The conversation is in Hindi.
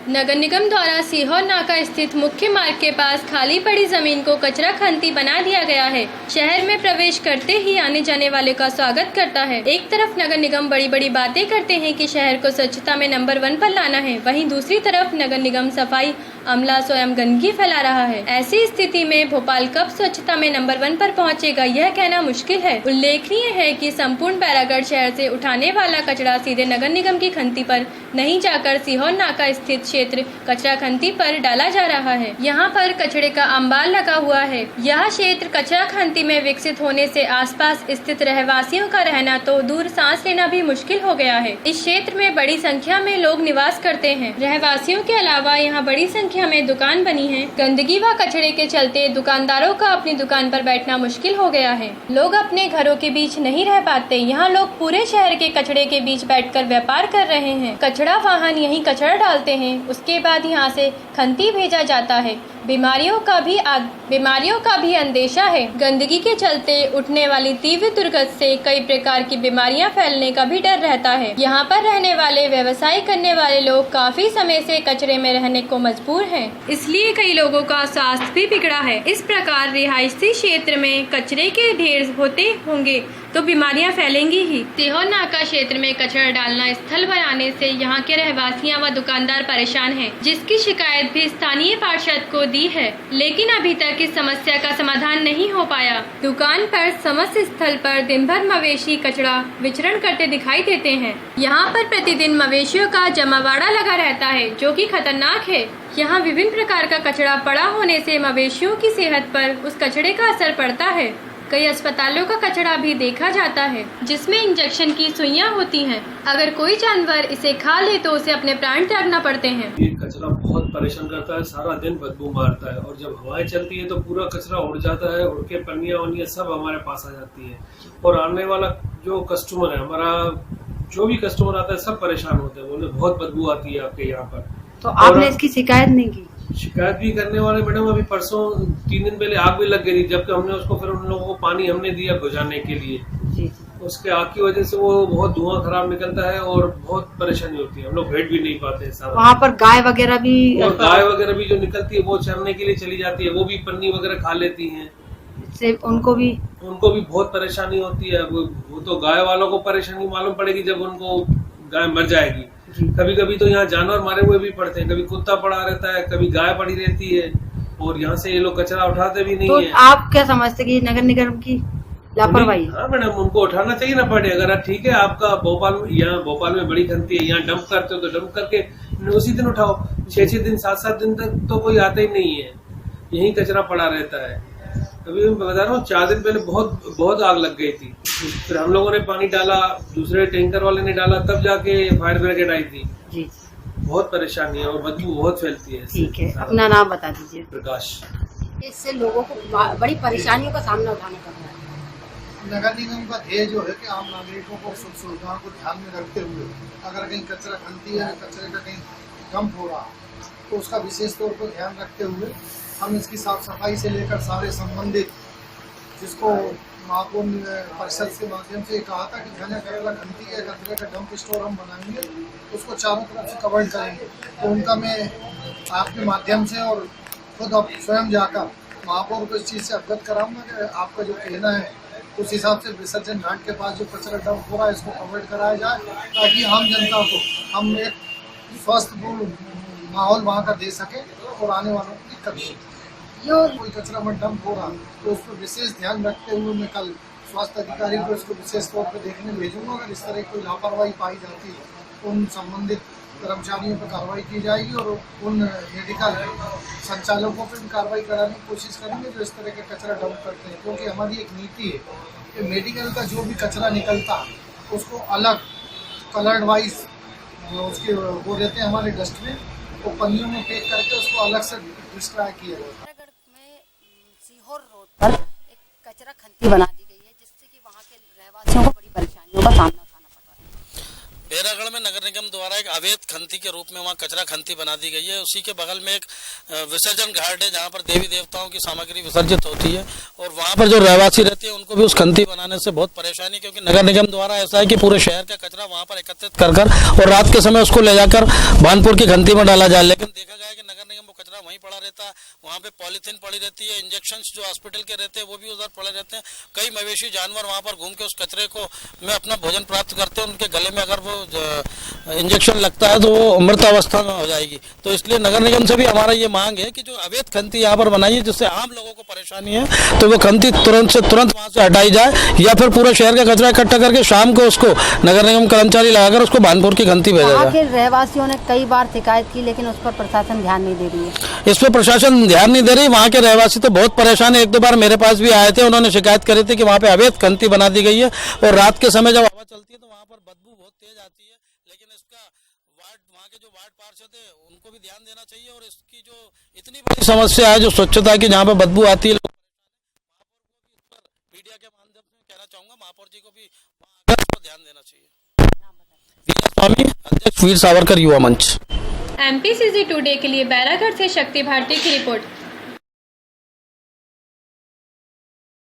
नगर निगम द्वारा सीहोर नाका स्थित मुख्य मार्ग के पास खाली पड़ी जमीन को कचरा खंती बना दिया गया है। शहर में प्रवेश करते ही आने जाने वाले का स्वागत करता है। एक तरफ नगर निगम बड़ी बड़ी बातें करते हैं कि शहर को स्वच्छता में नंबर 1 पर लाना है, वहीं दूसरी तरफ नगर निगम सफाई अमला स्वयं गंदगी फैला रहा है। ऐसी स्थिति में भोपाल कब स्वच्छता में नंबर 1 पर पहुंचेगा, यह कहना मुश्किल है। उल्लेखनीय है कि संपूर्ण बैरागढ़ शहर से उठाने वाला कचरा सीधे नगर निगम की खंती पर नहीं जाकर सीहोर नाका स्थित क्षेत्र कचरा खंती पर डाला जा रहा है। यहाँ पर कचरे का अंबार लगा हुआ है। यह क्षेत्र कचरा खंती में विकसित होने से आसपास स्थित रहवासियों का रहना तो दूर सांस लेना भी मुश्किल हो गया है। इस क्षेत्र में बड़ी संख्या में लोग निवास करते हैं। रहवासियों के अलावा यहाँ बड़ी संख्या में दुकान बनी है। गंदगी व कचरे के चलते दुकानदारों का अपनी दुकान पर बैठना मुश्किल हो गया है। लोग अपने घरों के बीच नहीं रह पाते। यहाँ लोग पूरे शहर के कचरे के बीच बैठकर व्यापार कर रहे हैं। कचरा वाहन यहीं कचरा डालते हैं, उसके बाद यहाँ से खंती भेजा जाता है। बीमारियों का भी अंदेशा है। गंदगी के चलते उठने वाली तीव्र दुर्गंध से कई प्रकार की बीमारियां फैलने का भी डर रहता है। यहाँ पर रहने वाले व्यवसाय करने वाले लोग काफी समय से कचरे में रहने को मजबूर हैं, इसलिए कई लोगों का स्वास्थ्य भी बिगड़ा है। इस प्रकार रिहायशी क्षेत्र में कचरे के ढेर होते होंगे तो बीमारियां फैलेंगी ही। सीहोर नाका क्षेत्र में कचरा डालना स्थल बनाने से यहाँ के रहवासियां व दुकानदार परेशान हैं, जिसकी शिकायत भी स्थानीय पार्षद को दी है, लेकिन अभी तक इस समस्या का समाधान नहीं हो पाया। दुकान पर समस्त स्थल पर दिन भर मवेशी कचरा विचरण करते दिखाई देते हैं। यहाँ पर प्रतिदिन मवेशियों का जमावाड़ा लगा रहता है, जो कि खतरनाक है। यहाँ विभिन्न प्रकार का कचरा पड़ा होने से मवेशियों की सेहत पर उस कचरे का असर पड़ता है। कई अस्पतालों का कचरा भी देखा जाता है, जिसमें इंजेक्शन की सुइयां होती हैं। अगर कोई जानवर इसे खा ले तो उसे अपने प्राण त्यागना पड़ते हैं। ये कचरा बहुत परेशान करता है, सारा दिन बदबू मारता है और जब हवाएं चलती है तो पूरा कचरा उड़ जाता है, उड़ के पन्नियां वन्नियां सब हमारे पास आ जाती है। और आने वाला जो कस्टमर है, हमारा जो भी कस्टमर आता है सब परेशान होते हैं, बोले बहुत बदबू आती है आपके यहाँ पर। तो आपने इसकी शिकायत नहीं की? शिकायत भी करने वाले मैडम, अभी परसों 3 दिन पहले आग भी लग गई थी, जबकि हमने उसको फिर उन लोगों को पानी हमने दिया बुझाने के लिए। जी। उसके आग की वजह से वो बहुत धुआं खराब निकलता है और बहुत परेशानी होती है। हम लोग बैठ भी नहीं पाते हैं। वहाँ पर गाय वगैरह भी जो निकलती है वो चरने के लिए चली जाती है, वो भी पन्नी वगैरह खा लेती है। से उनको भी बहुत परेशानी होती है। वो तो गाय वालों को परेशानी मालूम पड़ेगी जब उनको गाय मर जाएगी। कभी कभी तो यहाँ जानवर मारे हुए भी पड़ते हैं, कभी कुत्ता पड़ा रहता है, कभी गाय पड़ी रहती है और यहाँ से ये लोग कचरा उठाते भी नहीं है। आप क्या समझते कि नगर निगम की लापरवाही? हाँ मैडम, उनको उठाना चाहिए ना पड़े। अगर ठीक है आपका भोपाल में बड़ी खंती है, यहाँ डंप करते हो तो डंप करके उसी दिन उठाओ। 6-6 दिन 7-7 दिन तक तो कोई आता ही नहीं है, यही कचरा पड़ा रहता है। अभी मैं बता रहा हूँ 4 दिन पहले बहुत आग लग गई थी। फिर हम लोगों ने पानी डाला, दूसरे टैंकर वाले ने डाला, तब जाके फायर ब्रिगेड आई थी। जी। बहुत परेशानी है और बदबू बहुत फैलती है। ठीक है, अपना नाम बता दीजिए। प्रकाश। इससे लोगों को बड़ी परेशानियों का सामना उठाना पड़ रहा है। नगर निगम का ध्येय जो है कि आम नागरिकों को सुख सुविधाओं को ध्यान में रखते हुए अगर कहीं कचरा खंती है, कचरे का कहीं डंप हो रहा तो उसका विशेष तौर पर ध्यान रखते हुए हम इसकी साफ सफाई से लेकर सारे संबंधित, जिसको महापौर परिषद के माध्यम से कहा था कि घना कचरा खंती के कचरे का डंप स्टोर हम बनाएंगे, उसको चारों तरफ से कवर करेंगे। तो उनका मैं आपके माध्यम से और खुद आप स्वयं जाकर महापौर को इस चीज़ से अवगत कराऊंगा कि आपका जो कहना है उस हिसाब से विसर्जन घाट के पास जो कचरा डंप हो रहा है इसको कवर कराया जाए, ताकि आम जनता को हम एक स्वस्थपूर्ण माहौल वहाँ का दे सके और आने वालों को दिक्कत हो। जो कोई कचरा में डंप हो रहा तो उस पर विशेष ध्यान रखते हुए मैं कल स्वास्थ्य अधिकारी को इसको विशेष तौर पर देखने भेजूंगा। अगर इस तरह कोई लापरवाही पाई जाती है उन संबंधित कर्मचारियों पर कार्रवाई की जाएगी और उन मेडिकल संचालकों पर भी कार्रवाई कराने की कोशिश करेंगे जो इस तरह का कचरा डंप करते हैं। क्योंकि हमारी एक नीति है कि मेडिकल का जो भी कचरा निकलता उसको अलग कलर्ड वाइज उसके वो रहते हैं हमारे डस्टबिन, वो पन्नियों में पैक करके उसको अलग से डिस्ट्राय किया जाता है। सीहोर रोड पर एक कचरा खंती बना दी गई है, जिससे कि वहाँ के रहवासियों को बड़ी परेशानियों का सामना उठाना पड़ रहा है। बैरागढ़ में नगर निगम द्वारा एक अवैध खंती के रूप में वहाँ कचरा खंती बना दी गई है। उसी के बगल में एक विसर्जन घाट है जहाँ पर देवी देवताओं की सामग्री विसर्जित होती है और वहाँ पर जो रहवासी रहते हैं उनको भी उस खंती बनाने से बहुत परेशानी, क्योंकि नगर निगम द्वारा ऐसा है कि पूरे शहर का कचरा वहाँ पर एकत्रित कर और रात के समय उसको ले जाकर भानपुर की खंती में डाला जाए। लेकिन देखा गया कि नगर निगम वो कचरा वहीं पड़ा रहता है, वहाँ पे पॉलीथीन पड़ी रहती है, इंजेक्शन जो हॉस्पिटल के रहते हैं वो भी उधर पड़े रहते हैं। कई मवेशी जानवर वहाँ पर घूम के उस कचरे को में अपना भोजन प्राप्त करते हैं। उनके गले में अगर वो इंजेक्शन लगता है तो वो अमृत अवस्था में हो जाएगी। तो इसलिए नगर निगम से भी हमारा ये मांग है कि जो अवैध खंती यहाँ पर बनाई है जिससे आम लोगों को परेशानी है, तो वो खंती तुरंत वहाँ से हटाई जाए या फिर पूरा शहर का कचरा इकट्ठा करके शाम को उसको नगर निगम कर्मचारी लगाकर उसको भानपुर की खंती भेजा वहाँ जाए। के रहवासियों ने कई बार शिकायत की लेकिन उस पर प्रशासन ध्यान नहीं दे रही है। इस पर प्रशासन ध्यान नहीं दे रही। वहाँ के रहवासी तो बहुत परेशान है। एक दो बार मेरे पास भी आए थे, उन्होंने शिकायत करी थी कि वहाँ पे अवैध खंती बना दी गई है और रात के समय जब हवा चलती है तो वहाँ पर बदबू बहुत तेज आती है। लेकिन इसका वहाँ के जो वार्ड पार्षद है उनको भी ध्यान देना चाहिए और इसकी जो इतनी बड़ी समस्या है जो स्वच्छता की, जहाँ पे बदबू आती है, मीडिया के माध्यम से कहना चाहूंगा महापौर जी को भी ध्यान देना चाहिए। स्वामी, अध्यक्ष वीर सावरकर युवा मंच। MPCC टुडे के लिए बैरागढ़ से शक्ति भारती की रिपोर्ट।